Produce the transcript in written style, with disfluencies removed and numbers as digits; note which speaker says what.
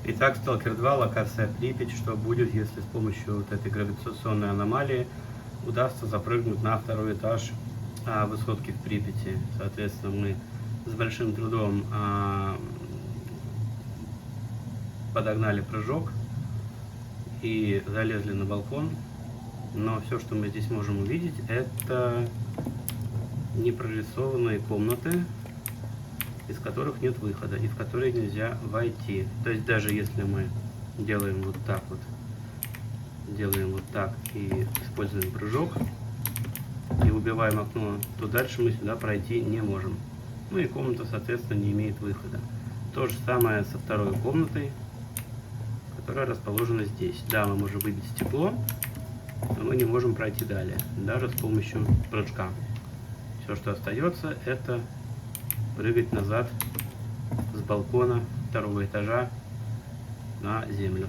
Speaker 1: Итак, Сталкер 2, локация Припять. Что будет, если с помощью вот этой гравитационной аномалии удастся запрыгнуть на второй этаж высотки в Припяти? Соответственно, мы с большим трудом подогнали прыжок и залезли на балкон. Но все, что мы здесь можем увидеть, это непрорисованные комнаты, из которых нет выхода и в которые нельзя войти. То есть даже если мы делаем вот так и используем прыжок и убиваем окно, то дальше мы сюда пройти не можем. Ну и комната, соответственно, не имеет выхода. То же самое со второй комнатой, которая расположена здесь. Да, мы можем выбить стекло, но мы не можем пройти далее, даже с помощью прыжка. Все, что остается, это прыгать назад с балкона второго этажа на землю.